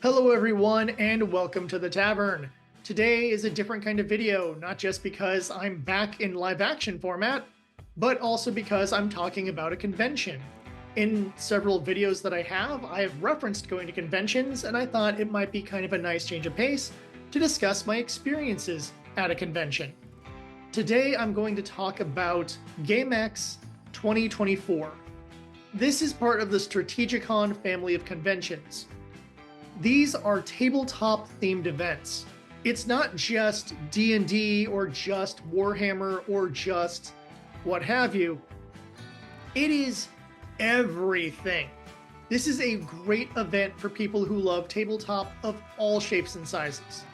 Hello everyone and welcome to the Tavern. Today is a different kind of video, not just because I'm back in live action format, but also because I'm talking about a convention. In several videos that I have referenced going to conventions, and I thought it might be kind of a nice change of pace to discuss my experiences at a convention. Today I'm going to talk about Gamex 2024. This is part of the Strategicon family of conventions. These are tabletop themed events. It's not just D&D or just Warhammer or just what have you. It is everything. This is a great event for people who love tabletop of all shapes and sizes.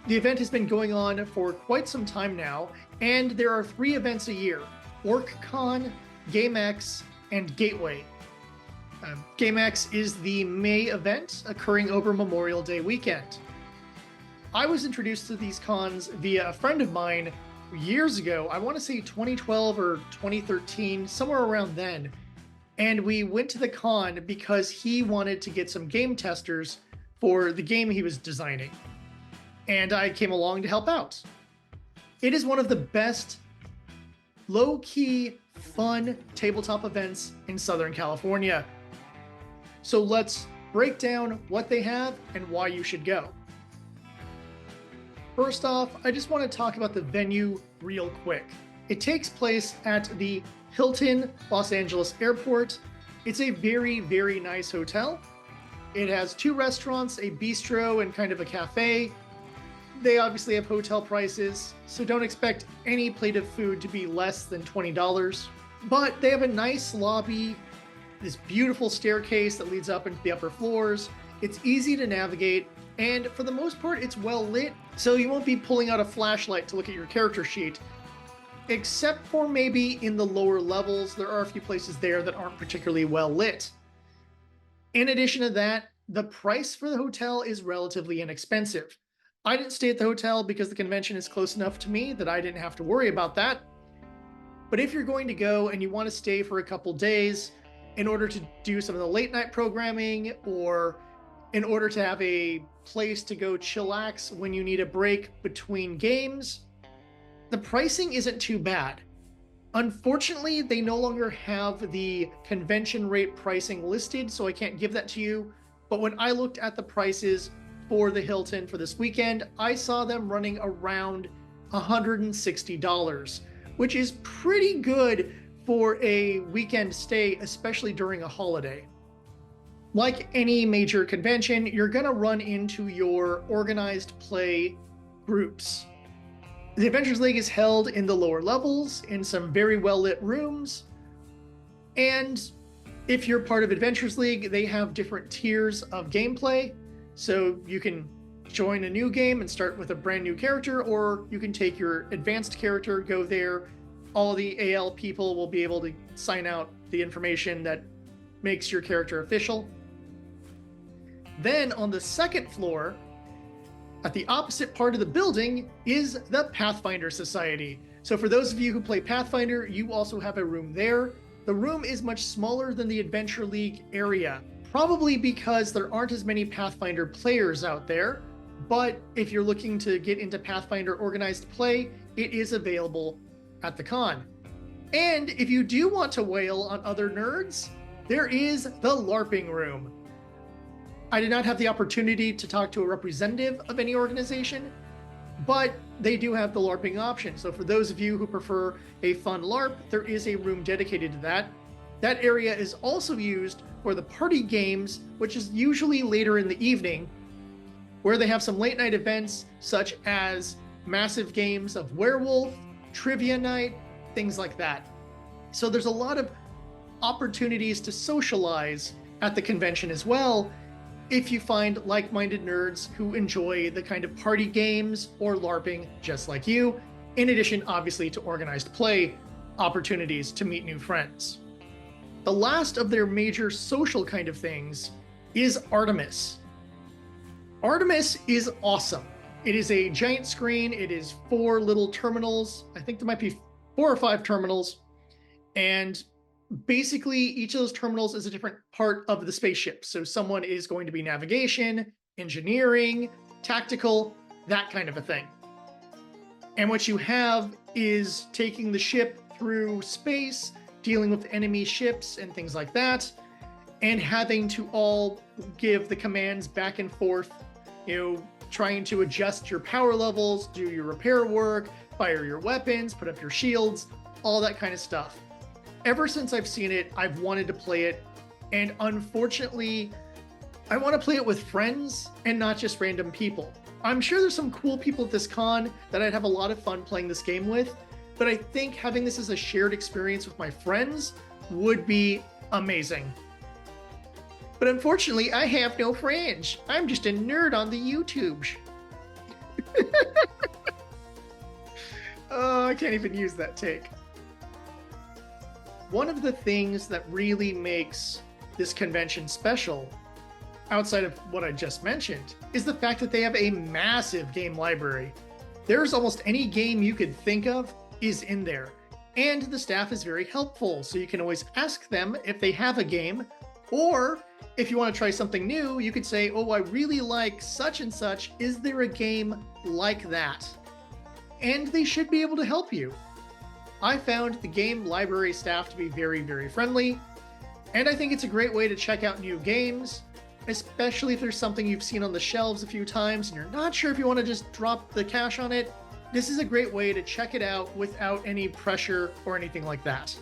The event has been going on for quite some time now, and there are 3 events a year: OrcCon, Gamex, and Gateway. Gamex is the May event occurring over Memorial Day weekend. I was introduced to these cons via a friend of mine years ago. I want to say 2012 or 2013, somewhere around then. And we went to the con because he wanted to get some game testers for the game he was designing. And I came along to help out. It is one of the best low-key, fun tabletop events in Southern California. So let's break down what they have and why you should go. First off, I just want to talk about the venue real quick. It takes place at the Hilton Los Angeles Airport. It's a very, very nice hotel. It has 2 restaurants, a bistro, and kind of a cafe. They obviously have hotel prices, so don't expect any plate of food to be less than $20. But they have a nice lobby, this beautiful staircase that leads up into the upper floors. It's easy to navigate, and for the most part, it's well lit, so you won't be pulling out a flashlight to look at your character sheet. Except for maybe in the lower levels, there are a few places there that aren't particularly well lit. In addition to that, the price for the hotel is relatively inexpensive. I didn't stay at the hotel because the convention is close enough to me that I didn't have to worry about that. But if you're going to go and you want to stay for a couple days in order to do some of the late night programming, or in order to have a place to go chillax when you need a break between games, the pricing isn't too bad. Unfortunately, they no longer have the convention rate pricing listed, so I can't give that to you. But when I looked at the prices for the Hilton for this weekend, I saw them running around $160, which is pretty good for a weekend stay, especially during a holiday. Like any major convention, you're going to run into your organized play groups. The Adventures League is held in the lower levels in some very well lit rooms. And if you're part of Adventures League, they have different tiers of gameplay. So you can join a new game and start with a brand new character, or you can take your advanced character, go there. All the AL people will be able to sign out the information that makes your character official. Then on the second floor, at the opposite part of the building, is the Pathfinder Society. So for those of you who play Pathfinder, you also have a room there. The room is much smaller than the Adventure League area, probably because there aren't as many Pathfinder players out there. But if you're looking to get into Pathfinder organized play, it is available at the con. And if you do want to wail on other nerds, there is the LARPing room. I did not have the opportunity to talk to a representative of any organization, but they do have the LARPing option. So for those of you who prefer a fun LARP, there is a room dedicated to that. That area is also used for the party games, which is usually later in the evening, where they have some late night events such as massive games of Werewolf, trivia night, things like that. So there's a lot of opportunities to socialize at the convention as well, if you find like-minded nerds who enjoy the kind of party games or LARPing just like you, in addition, obviously, to organized play opportunities to meet new friends. The last of their major social kind of things is Artemis. Artemis is awesome. It is a giant screen. It is 4 little terminals. I think there might be 4 or 5 terminals. And Basically, each of those terminals is a different part of the spaceship. So someone is going to be navigation, engineering, tactical, that kind of a thing. And what you have is taking the ship through space, dealing with enemy ships and things like that, and having to all give the commands back and forth, trying to adjust your power levels, do your repair work, fire your weapons, put up your shields, all that kind of stuff. Ever since I've seen it, I've wanted to play it, and unfortunately, I want to play it with friends and not just random people. I'm sure there's some cool people at this con that I'd have a lot of fun playing this game with, but I think having this as a shared experience with my friends would be amazing. But unfortunately, I have no friends. I'm just a nerd on the YouTubes. Oh, I can't even use that take. One of the things that really makes this convention special, outside of what I just mentioned, is the fact that they have a massive game library. There's almost any game you could think of is in there. And the staff is very helpful, so you can always ask them if they have a game, or if you want to try something new, you could say, oh, I really like such and such. Is there a game like that? And they should be able to help you. I found the game library staff to be very, very friendly, and I think it's a great way to check out new games, especially if there's something you've seen on the shelves a few times and you're not sure if you want to just drop the cash on it. This is a great way to check it out without any pressure or anything like that.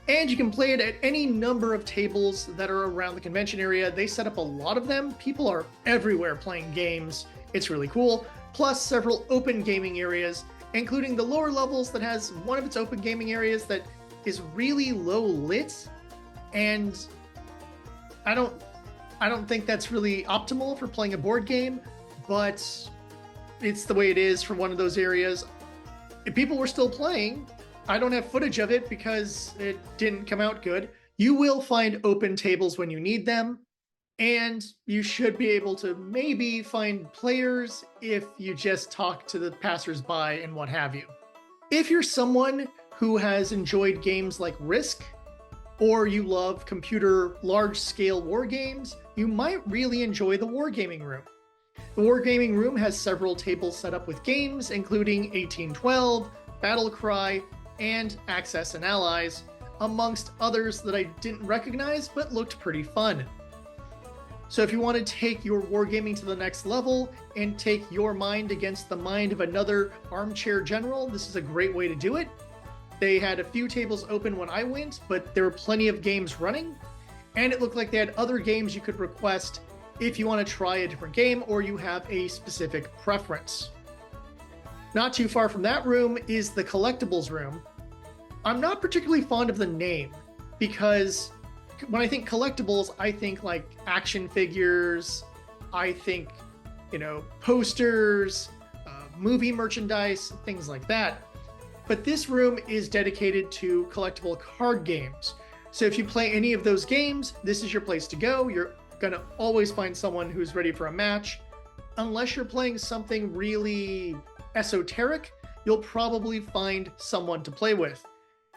And you can play it at any number of tables that are around the convention area. They set up a lot of them. People are everywhere playing games. It's really cool. Plus several open gaming areas, including the lower levels that has one of its open gaming areas that is really low lit. And I don't think that's really optimal for playing a board game, but it's the way it is for one of those areas. If people were still playing, I don't have footage of it because it didn't come out good. You will find open tables when you need them, and you should be able to maybe find players if you just talk to the passersby and what have you. If you're someone who has enjoyed games like Risk, or you love computer large-scale war games, you might really enjoy the Wargaming Room. The Wargaming Room has several tables set up with games, including 1812, Battle Cry, and Axis and Allies, amongst others that I didn't recognize but looked pretty fun. So if you want to take your wargaming to the next level and take your mind against the mind of another armchair general, this is a great way to do it. They had a few tables open when I went, but there were plenty of games running, and it looked like they had other games you could request if you want to try a different game or you have a specific preference. Not too far from that room is the collectibles room. I'm not particularly fond of the name because when I think collectibles, I think like action figures, I think, posters, movie merchandise, things like that. But this room is dedicated to collectible card games. So if you play any of those games, this is your place to go. You're gonna always find someone who's ready for a match. Unless you're playing something really esoteric, you'll probably find someone to play with.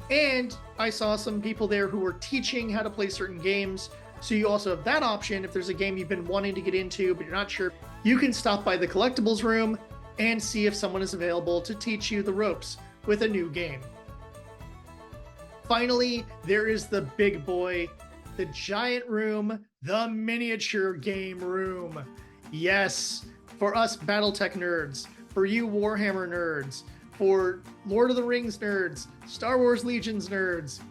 And I saw some people there who were teaching how to play certain games. So you also have that option. If there's a game you've been wanting to get into, but you're not sure, you can stop by the collectibles room and see if someone is available to teach you the ropes with a new game. Finally, there is the big boy, the giant room, the miniature game room. Yes, for us Battletech nerds, for you Warhammer nerds, for Lord of the Rings nerds, Star Wars Legions nerds,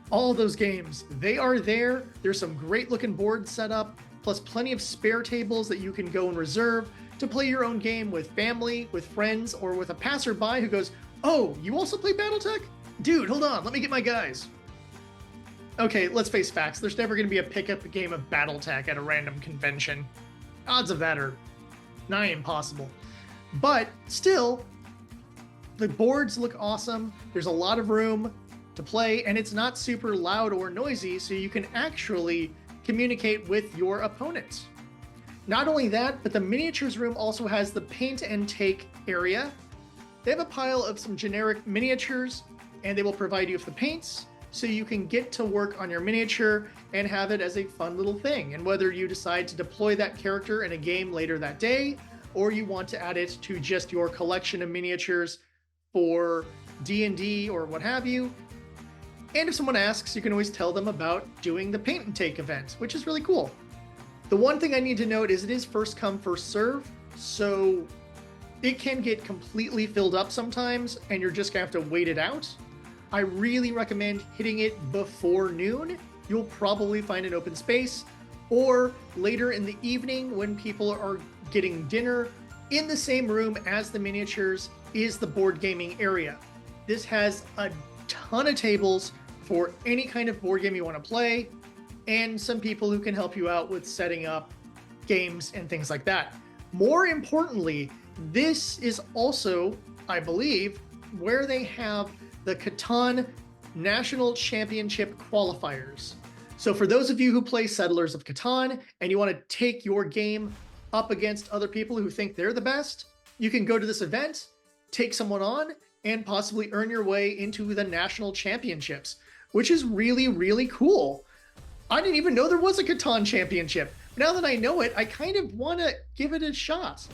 all those games, they are there. There's some great looking boards set up, plus plenty of spare tables that you can go and reserve to play your own game with family, with friends, or with a passerby who goes, oh, you also play Battletech? Dude, hold on, let me get my guys. Okay, let's face facts. There's never going to be a pickup game of Battletech at a random convention. Odds of that are nigh impossible. But still, the boards look awesome. There's a lot of room to play, and it's not super loud or noisy, so you can actually communicate with your opponents. Not only that, but the miniatures room also has the paint and take area. They have a pile of some generic miniatures, and they will provide you with the paints. so you can get to work on your miniature and have it as a fun little thing. And whether you decide to deploy that character in a game later that day, or you want to add it to just your collection of miniatures for D&D or what have you. And if someone asks, you can always tell them about doing the paint and take event, which is really cool. The one thing I need to note is it is first come, first serve, so it can get completely filled up sometimes, and you're just gonna have to wait it out. I really recommend hitting it before noon. You'll probably find an open space, or later in the evening when people are getting dinner. In the same room as the miniatures is the board gaming area. This has a ton of tables for any kind of board game you want to play, and some people who can help you out with setting up games and things like that. More importantly, this is also, I believe, where they have the Catan National Championship qualifiers. So for those of you who play Settlers of Catan and you want to take your game up against other people who think they're the best, you can go to this event, take someone on, and possibly earn your way into the national championships, which is really, really cool. I didn't even know there was a Catan championship. Now that I know it, I kind of want to give it a shot.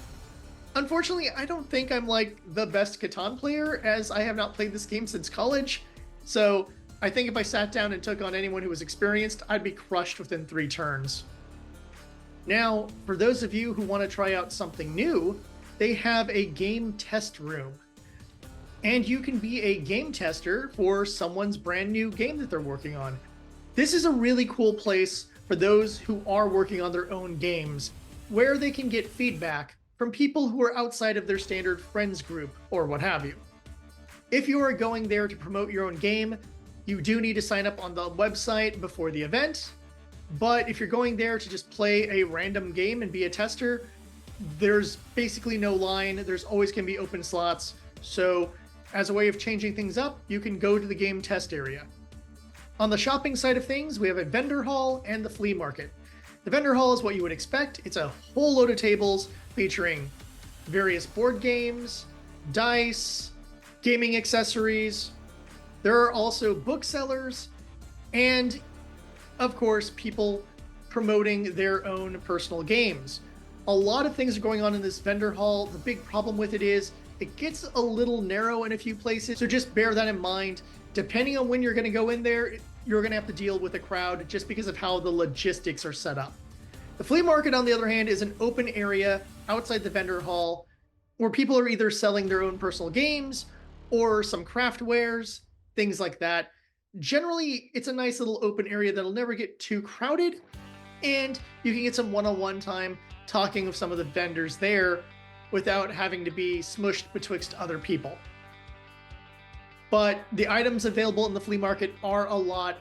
Unfortunately, I don't think I'm like the best Catan player, as I have not played this game since college. So I think if I sat down and took on anyone who was experienced, I'd be crushed within 3 turns. Now, for those of you who want to try out something new, they have a game test room. And you can be a game tester for someone's brand new game that they're working on. This is a really cool place for those who are working on their own games, where they can get feedback from people who are outside of their standard friends group or what have you. If you are going there to promote your own game, you do need to sign up on the website before the event. But if you're going there to just play a random game and be a tester, there's basically no line. There's always going to be open slots. So as a way of changing things up, you can go to the game test area. On the shopping side of things, we have a vendor hall and the flea market. The vendor hall is what you would expect. It's a whole load of tables featuring various board games, dice, gaming accessories. There are also booksellers and, of course, people promoting their own personal games. A lot of things are going on in this vendor hall. The big problem with it is it gets a little narrow in a few places, so just bear that in mind. Depending on when you're going to go in there, you're going to have to deal with a crowd just because of how the logistics are set up. The flea market, on the other hand, is an open area outside the vendor hall where people are either selling their own personal games or some craft wares, things like that. Generally, it's a nice little open area that'll never get too crowded, and you can get some one-on-one time talking with some of the vendors there without having to be smushed betwixt other people. But the items available in the flea market are a lot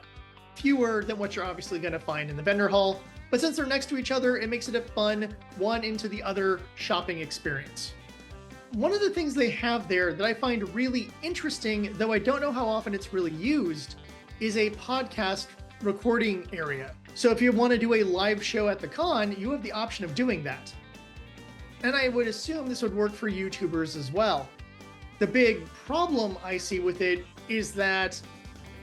fewer than what you're obviously going to find in the vendor hall. But since they're next to each other, it makes it a fun one into the other shopping experience. One of the things they have there that I find really interesting, though I don't know how often it's really used, is a podcast recording area. So if you want to do a live show at the con, you have the option of doing that. And I would assume this would work for YouTubers as well. The big problem I see with it is that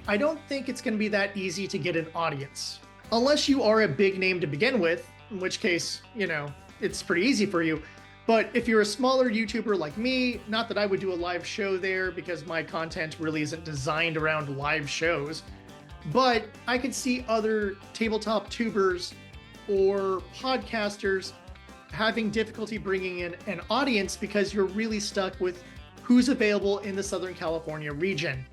I don't think it's going to be that easy to get an audience. Unless you are a big name to begin with, in which case, it's pretty easy for you. But if you're a smaller YouTuber like me, not that I would do a live show there because my content really isn't designed around live shows, but I could see other tabletop tubers or podcasters having difficulty bringing in an audience because you're really stuck with who's available in the Southern California region.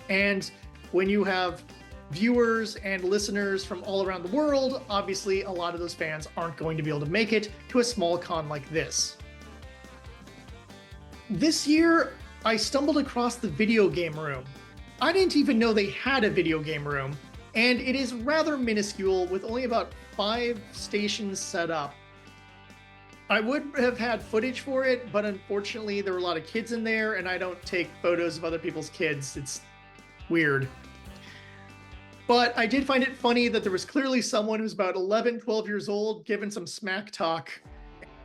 And when you have viewers and listeners from all around the world, obviously a lot of those fans aren't going to be able to make it to a small con like this. This year, I stumbled across the video game room. I didn't even know they had a video game room, and it is rather minuscule with only about 5 stations set up. I would have had footage for it, but unfortunately there were a lot of kids in there, and I don't take photos of other people's kids. It's weird. But I did find it funny that there was clearly someone who's about 11, 12 years old giving some smack talk.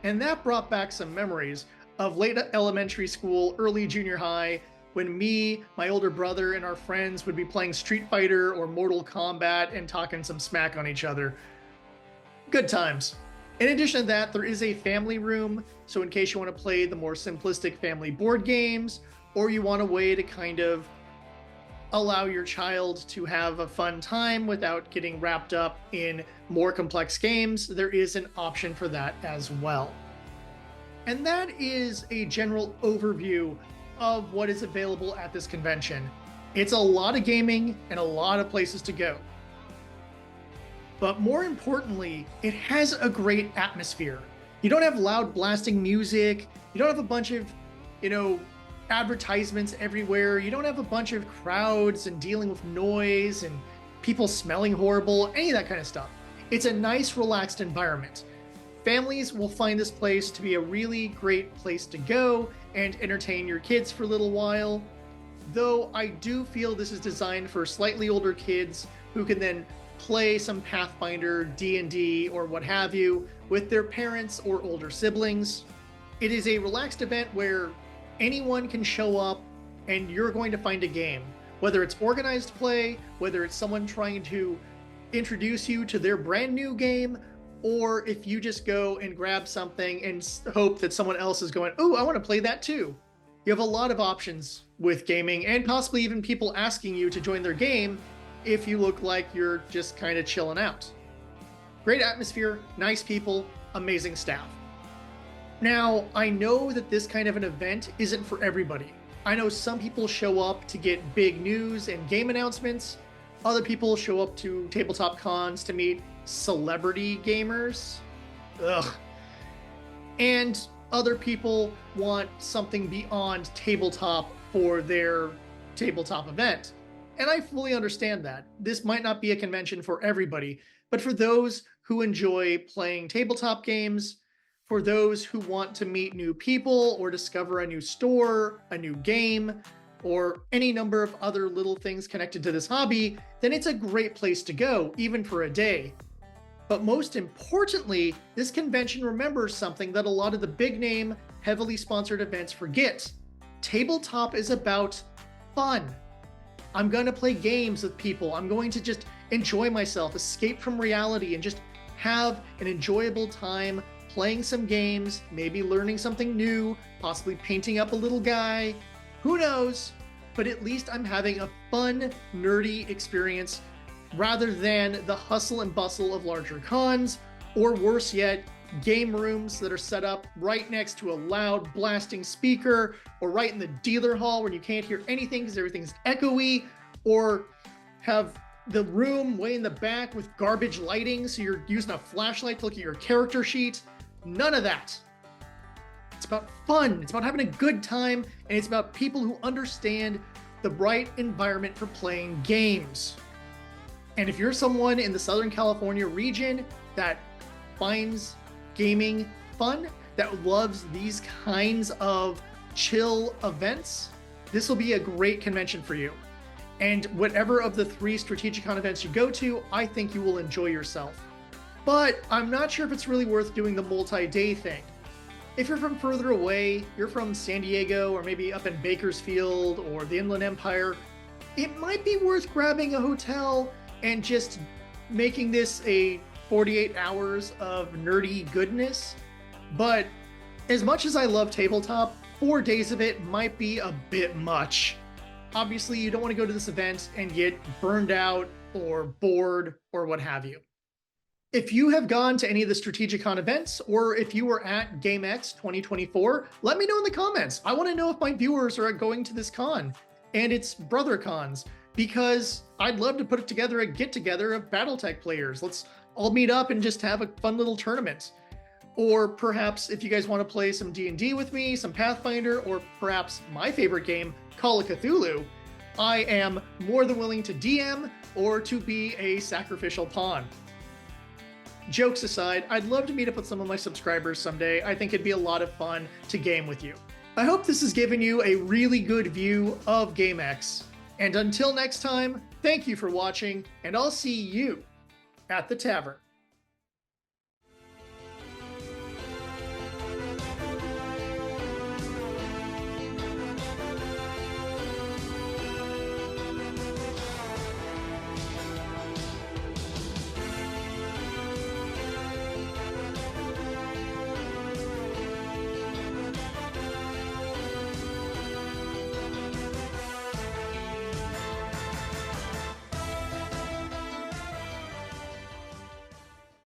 And that brought back some memories of late elementary school, early junior high, when me, my older brother, and our friends would be playing Street Fighter or Mortal Kombat and talking some smack on each other. Good times. In addition to that, there is a family room, so in case you want to play the more simplistic family board games, or you want a way to kind of allow your child to have a fun time without getting wrapped up in more complex games, there is an option for that as well. And that is a general overview of what is available at this convention. It's a lot of gaming and a lot of places to go. But more importantly, it has a great atmosphere. You don't have loud blasting music. You don't have a bunch of, advertisements everywhere. You don't have a bunch of crowds and dealing with noise and people smelling horrible, any of that kind of stuff. It's a nice, relaxed environment. Families will find this place to be a really great place to go and entertain your kids for a little while. Though I do feel this is designed for slightly older kids who can then play some Pathfinder, D&D, or what have you with their parents or older siblings. It is a relaxed event where anyone can show up and you're going to find a game. Whether it's organized play, whether it's someone trying to introduce you to their brand new game, or if you just go and grab something and hope that someone else is going, oh, I want to play that too. You have a lot of options with gaming, and possibly even people asking you to join their game if you look like you're just kind of chilling out. Great atmosphere, nice people, amazing staff. Now, I know that this kind of an event isn't for everybody. I know some people show up to get big news and game announcements. Other people show up to tabletop cons to meet celebrity gamers. Ugh. And other people want something beyond tabletop for their tabletop event. And I fully understand that. This might not be a convention for everybody, but for those who enjoy playing tabletop games, for those who want to meet new people or discover a new store, a new game, or any number of other little things connected to this hobby, then it's a great place to go, even for a day. But most importantly, this convention remembers something that a lot of the big name, heavily sponsored events forget. Tabletop is about fun. I'm going to play games with people. I'm going to just enjoy myself, escape from reality, and just have an enjoyable time playing some games, maybe learning something new, possibly painting up a little guy. Who knows? But at least I'm having a fun, nerdy experience rather than the hustle and bustle of larger cons, or worse yet, game rooms that are set up right next to a loud blasting speaker, or right in the dealer hall where you can't hear anything because everything's echoey, or have the room way in the back with garbage lighting so you're using a flashlight to look at your character sheet. None of that. It's about fun, it's about having a good time, and it's about people who understand the right environment for playing games. And if you're someone in the Southern California region that finds gaming fun, that loves these kinds of chill events, this will be a great convention for you. And whatever of the 3 Strategicon events you go to, I think you will enjoy yourself. But I'm not sure if it's really worth doing the multi-day thing. If you're from further away, you're from San Diego or maybe up in Bakersfield or the Inland Empire, it might be worth grabbing a hotel and just making this a 48 hours of nerdy goodness. But as much as I love tabletop, 4 days of it might be a bit much. Obviously, you don't want to go to this event and get burned out or bored or what have you. If you have gone to any of the Strategicon events, or if you were at Gamex 2024, let me know in the comments. I want to know if my viewers are going to this con and its brother cons, because I'd love to put together a get-together of Battletech players. Let's all meet up and just have a fun little tournament. Or perhaps if you guys want to play some D&D with me, some Pathfinder, or perhaps my favorite game, Call of Cthulhu, I am more than willing to DM or to be a sacrificial pawn. Jokes aside, I'd love to meet up with some of my subscribers someday. I think it'd be a lot of fun to game with you. I hope this has given you a really good view of Gamex. And until next time, thank you for watching, and I'll see you at the tavern.